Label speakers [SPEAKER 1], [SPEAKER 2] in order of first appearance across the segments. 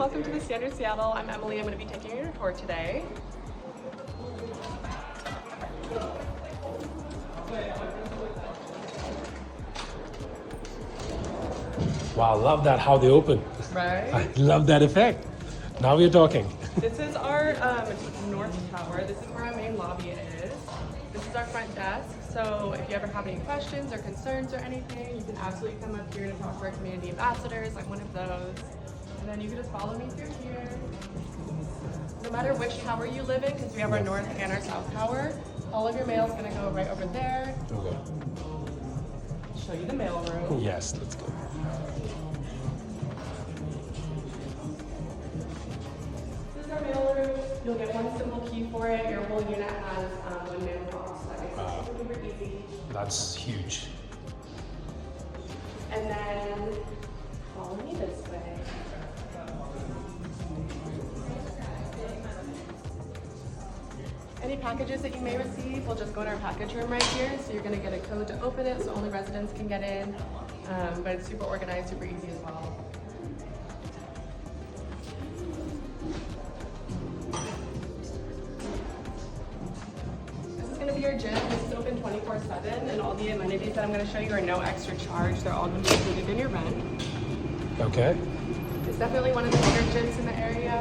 [SPEAKER 1] welcome to the Standard Seattle. I'm Emily. I'm going to be taking your tour today.
[SPEAKER 2] Wow, love that how they open.
[SPEAKER 1] Right.
[SPEAKER 2] I love that effect. Now we're talking.
[SPEAKER 1] This is our north tower. This is where our main lobby is. This is our front desk. So if you ever have any questions or concerns or anything, you can absolutely come up here to talk to our community ambassadors. I'm one of those. And then you can just follow me through here. No matter which tower you live in, because we have our north and our south tower, all of your mail is going to go right over there.
[SPEAKER 2] Okay.
[SPEAKER 1] Show you the mail room.
[SPEAKER 2] Yes, let's go.
[SPEAKER 1] This is our mail room. You'll get one simple key for it. Your whole unit has one mailbox. That makes it super easy.
[SPEAKER 2] That's huge.
[SPEAKER 1] And then follow me this way. Any packages that you may receive will just go in our package room right here. So you're going to get a code to open it, so only residents can get in. But it's super organized, super easy as well. This is going to be your gym. This is open 24/7, and all the amenities that I'm going to show you are no extra charge. They're all going to be included in your rent.
[SPEAKER 2] Okay.
[SPEAKER 1] It's definitely one of the bigger gyms in the area.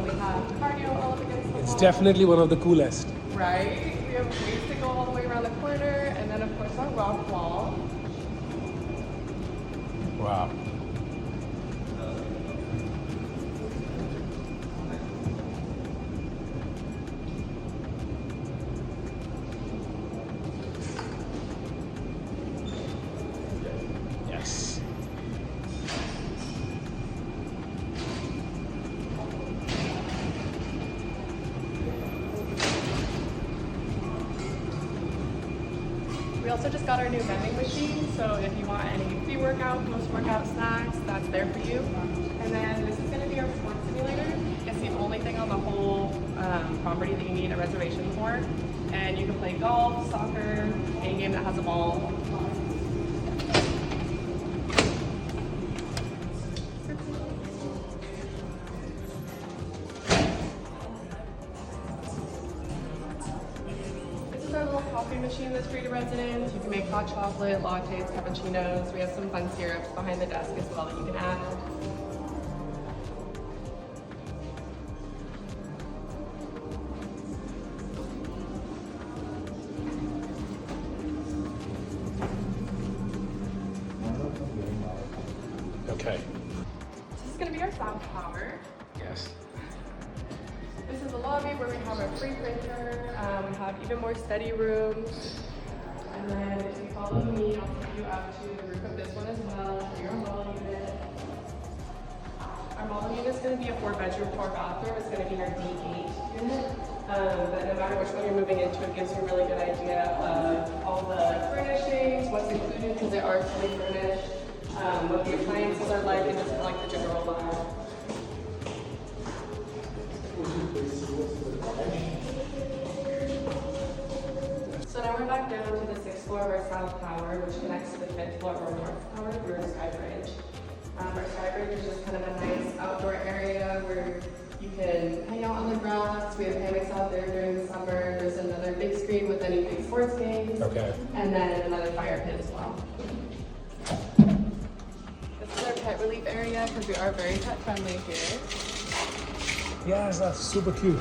[SPEAKER 1] We have cardio all up against the wall.
[SPEAKER 2] It's definitely one of the coolest.
[SPEAKER 1] Right? We have ways to go all the way around the corner, and then of course our rock wall.
[SPEAKER 2] Wow. Yes.
[SPEAKER 1] We also just got our new vending machine, so if you want any pre-workout, post-workout snacks, that's there for you. And then this is going to be our sports simulator. It's the only thing on the whole property that you need a reservation for. And you can play golf, soccer, any game that has a ball. This is our little coffee machine that's free to residents. You can make hot chocolate, lattes, cappuccinos. We have some fun syrups behind the desk as well that you can add.
[SPEAKER 2] Okay.
[SPEAKER 1] This is going to be our south tower.
[SPEAKER 2] Yes.
[SPEAKER 1] This is the lobby where we have our free printer. We have even more study rooms. And then if you follow me, I'll take you up to the roof of this one as well, for your model unit. Our model unit is going to be a 4-bedroom, 4-bathroom. It's going to be our D8 unit. But no matter which one you're moving into, it gives you a really good idea of all the furnishings, what's included, because they are fully furnished, what the appliances are like, and just like the general vibe. So now we're back down to the 6th floor of our south tower, which connects to the 5th floor of our north tower through our sky bridge. Our sky bridge is just kind of a nice outdoor area where you can hang out on the grass. We have hammocks out there during the summer. There's another big screen with any big sports games.
[SPEAKER 2] Okay.
[SPEAKER 1] And then another fire pit as well. This is our pet relief area because we are very pet friendly here.
[SPEAKER 2] Yes, that's super cute.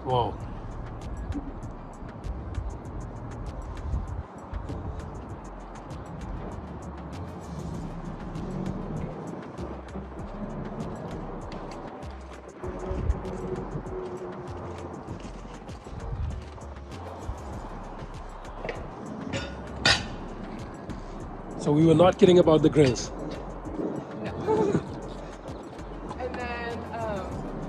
[SPEAKER 2] Whoa. So we were not kidding about the grills.
[SPEAKER 1] No. And then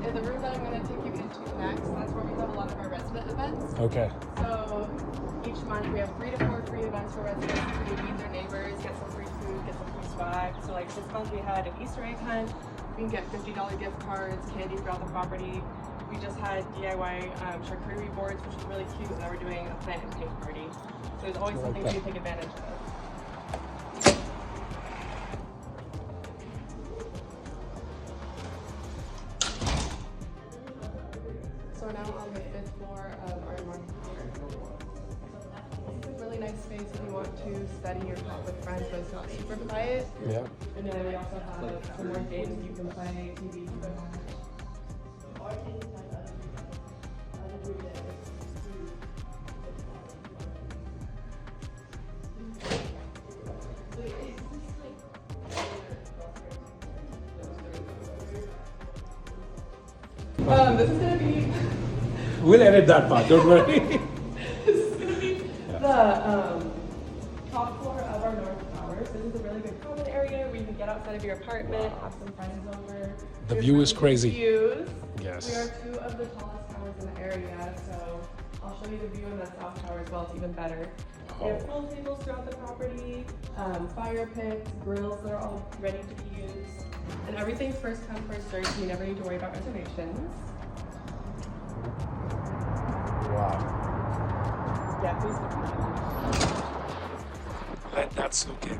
[SPEAKER 1] in the room that I'm going to take you into next, that's where we have a lot of our resident events.
[SPEAKER 2] Okay.
[SPEAKER 1] So each month we have 3 to 4 free events for residents who meet their neighbors, get some free food, get some free swag. So like this month we had an Easter egg hunt. You can get $50 gift cards, candy throughout the property. We just had DIY charcuterie boards, which was really cute. Now we're doing a plant and paint party. So there's always something
[SPEAKER 2] that.
[SPEAKER 1] to take advantage of. So now on the 5th floor of our north floor. It's a really nice space if you want to study or talk with friends, but it's not super quiet.
[SPEAKER 2] Yeah.
[SPEAKER 1] And then we also have some more games you can play, TV you can watch. This is gonna be
[SPEAKER 2] We'll edit that part, don't worry.
[SPEAKER 1] this is gonna be the top floor of our north towers. This is a really good common area where you can get outside of your apartment, have some friends over.
[SPEAKER 2] The
[SPEAKER 1] There's
[SPEAKER 2] view is
[SPEAKER 1] really
[SPEAKER 2] crazy.
[SPEAKER 1] good views.
[SPEAKER 2] Yes.
[SPEAKER 1] We are 2 of the tallest towers in the area, so I'll show you the view in the south tower as well. It's even better. We have pool tables throughout the property, fire pits, grills that are all ready to be used, and everything's first come, first served, so you never need to worry about reservations.
[SPEAKER 2] Wow.
[SPEAKER 1] Yeah, please look.
[SPEAKER 2] Let that soak in.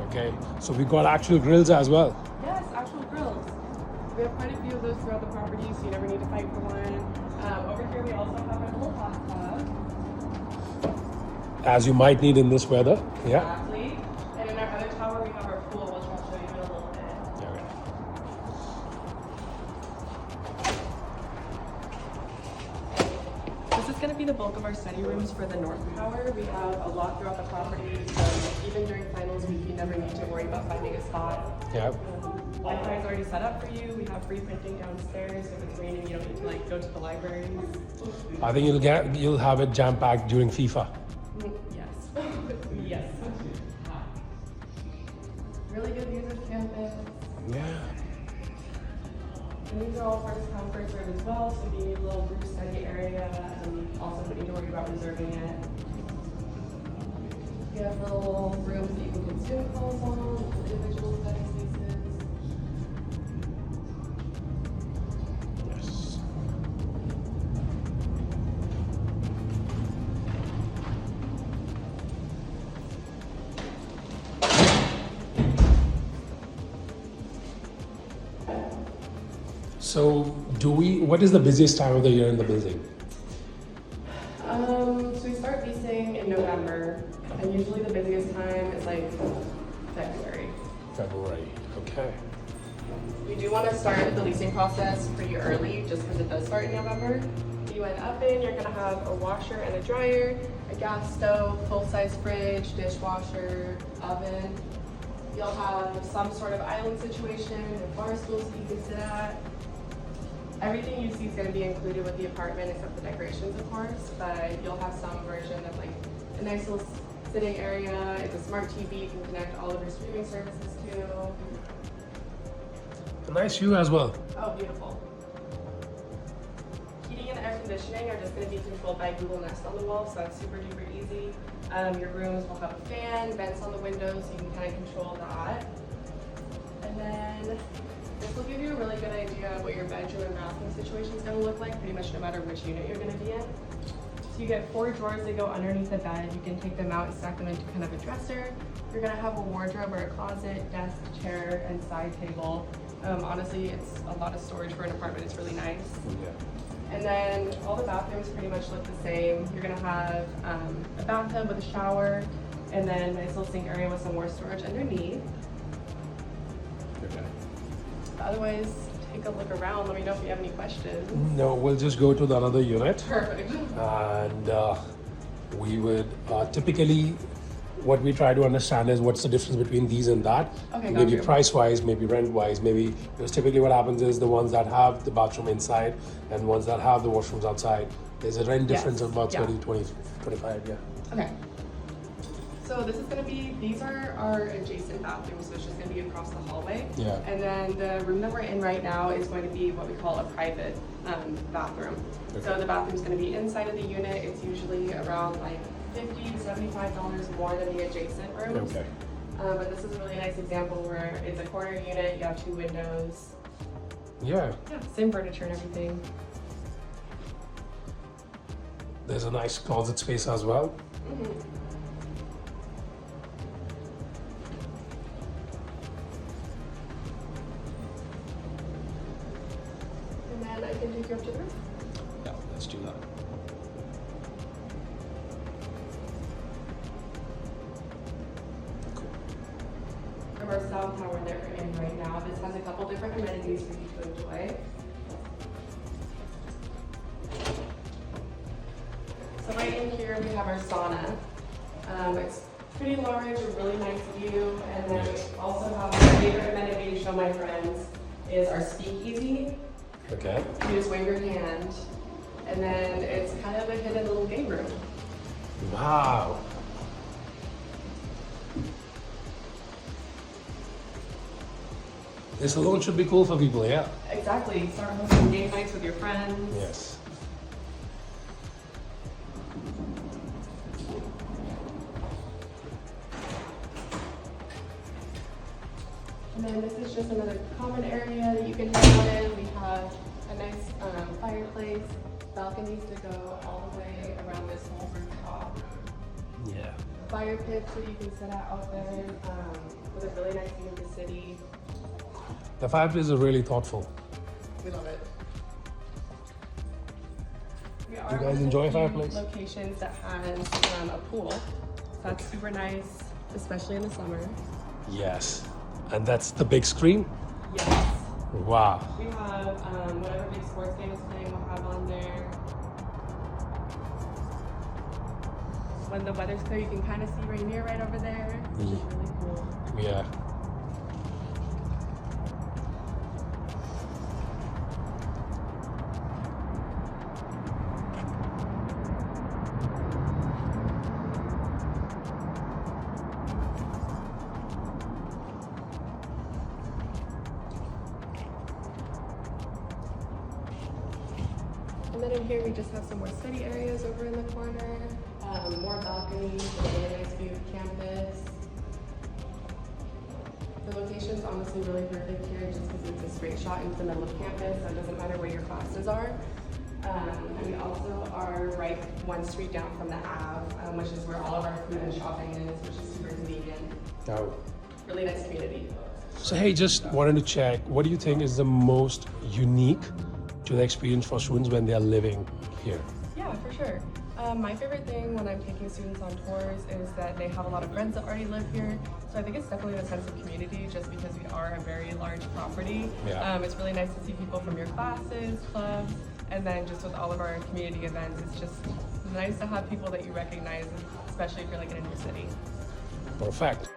[SPEAKER 2] Okay, so we got actual grills as well.
[SPEAKER 1] Yes, actual grills. We have quite a few of those throughout the property, so you never need to fight for one. Over here we also have a little hot tub.
[SPEAKER 2] As you might need in this weather. Yeah.
[SPEAKER 1] Exactly. And in our other tower we have our pool, which I'll show you in a little bit. This is going to be the bulk of our study rooms for the north tower. We have a lot throughout the property, so even during finals week you never need to worry about finding a spot.
[SPEAKER 2] Yeah.
[SPEAKER 1] Wi-Fi is already set up for you. We have free printing downstairs. If it's raining, you don't need to go to the libraries.
[SPEAKER 2] I think you'll have it jam packed during FIFA.
[SPEAKER 1] Yes. Yes. Really good views of campus.
[SPEAKER 2] Yeah.
[SPEAKER 1] And these are all first come, first served as well. So if you need a little group study area, and also don't need to worry about reserving it. You have little rooms that you can get Zoom calls on, individual study spaces.
[SPEAKER 2] Yes. So what is the busiest time of the year in the building?
[SPEAKER 1] So we start leasing in November, and usually the busiest time is February.
[SPEAKER 2] February, okay.
[SPEAKER 1] We do want to start the leasing process pretty early, just because it does start in November. You end up you're going to have a washer and a dryer, a gas stove, full-size fridge, dishwasher, oven. You'll have some sort of island situation with bar stools that you can sit at. Everything you see is going to be included with the apartment except the decorations, of course, but you'll have some version of a nice little sitting area. It's a smart TV you can connect all of your streaming services to.
[SPEAKER 2] A nice view as well.
[SPEAKER 1] Oh, beautiful. Heating and air conditioning are just going to be controlled by Google Nest on the wall, so that's super duper easy. Your rooms will have a fan, vents on the windows, so you can kind of control that. And then this will give you a really good idea of what your bedroom and bathroom situation is going to look like, pretty much no matter which unit you're going to be in. So you get 4 drawers that go underneath the bed. You can take them out and stack them into kind of a dresser. You're going to have a wardrobe or a closet, desk, chair, and side table. Honestly, it's a lot of storage for an apartment. It's really nice.
[SPEAKER 2] Yeah.
[SPEAKER 1] And then all the bathrooms pretty much look the same. You're going to have a bathtub with a shower, and then a nice little sink area with some more storage underneath.
[SPEAKER 2] Okay.
[SPEAKER 1] Otherwise, take a look around. Let me know if you have any questions.
[SPEAKER 2] No, we'll just go to the other unit.
[SPEAKER 1] Perfect.
[SPEAKER 2] And we would typically, what we try to understand is what's the difference between these and that.
[SPEAKER 1] Okay,
[SPEAKER 2] Maybe
[SPEAKER 1] gotcha.
[SPEAKER 2] price-wise, maybe rent-wise, maybe, because typically what happens is the ones that have the bathroom inside and ones that have the washrooms outside, there's a rent difference of about
[SPEAKER 1] Yeah.
[SPEAKER 2] 30, 20, 25, yeah.
[SPEAKER 1] Okay. So this is going to be, these are our adjacent bathrooms, so it's just going to be across the hallway.
[SPEAKER 2] Yeah.
[SPEAKER 1] And then the room that we're in right now is going to be what we call a private bathroom.
[SPEAKER 2] Okay.
[SPEAKER 1] So the bathroom's going to be inside of the unit. It's usually around $50 to $75 more than the adjacent rooms.
[SPEAKER 2] Okay.
[SPEAKER 1] But this is a really nice example where it's a corner unit, you have 2 windows.
[SPEAKER 2] Yeah.
[SPEAKER 1] Yeah, same furniture and everything.
[SPEAKER 2] There's a nice closet space as well.
[SPEAKER 1] And then I can take you up to the roof.
[SPEAKER 2] Yeah, let's do that.
[SPEAKER 1] From our south tower that we're in right now, this has a couple different amenities for you to enjoy. So right in here we have our sauna. It's pretty large, a really nice view, and then we also have my favorite amenity to show my friends is our speakeasy.
[SPEAKER 2] Okay.
[SPEAKER 1] You just wave your hand, and then it's kind of a hidden little game room.
[SPEAKER 2] Wow. This alone should be cool for people, yeah?
[SPEAKER 1] Exactly. Start hosting game nights with your friends.
[SPEAKER 2] Yes.
[SPEAKER 1] And then this is just another common area that you can hang out in. We have a nice fireplace, balconies to go all the way around this whole rooftop.
[SPEAKER 2] Yeah.
[SPEAKER 1] Fire pits that you can sit out there with a really nice view of the city.
[SPEAKER 2] The fireplace is really thoughtful.
[SPEAKER 1] We love it. We
[SPEAKER 2] You
[SPEAKER 1] are
[SPEAKER 2] guys
[SPEAKER 1] one of the
[SPEAKER 2] enjoy a
[SPEAKER 1] few
[SPEAKER 2] fireplace?
[SPEAKER 1] locations that has a pool. So that's super nice, especially in the summer.
[SPEAKER 2] Yes. And that's the big screen?
[SPEAKER 1] Yes.
[SPEAKER 2] Wow.
[SPEAKER 1] We have whatever big sports game is playing, we'll have on there. When the weather's clear, you can kind of see Rainier right over there, which is really cool.
[SPEAKER 2] Yeah.
[SPEAKER 1] And then in here, we just have some more study areas over in the corner, more balconies, a really nice view of campus. The location's honestly really perfect here just because it's a straight shot into the middle of campus, so it doesn't matter where your classes are. And we also are right 1 street down from the Ave, which is where all of our food and shopping is, which is super convenient.
[SPEAKER 2] Oh.
[SPEAKER 1] Really nice community.
[SPEAKER 2] So hey, just wanted to check, what do you think is the most unique to the experience for students when they are living here?
[SPEAKER 1] Yeah, for sure. My favorite thing when I'm taking students on tours is that they have a lot of friends that already live here. So I think it's definitely the sense of community just because we are a very large property.
[SPEAKER 2] Yeah.
[SPEAKER 1] It's really nice to see people from your classes, clubs, and then just with all of our community events, it's just nice to have people that you recognize, especially if you're like in a new city.
[SPEAKER 2] Perfect.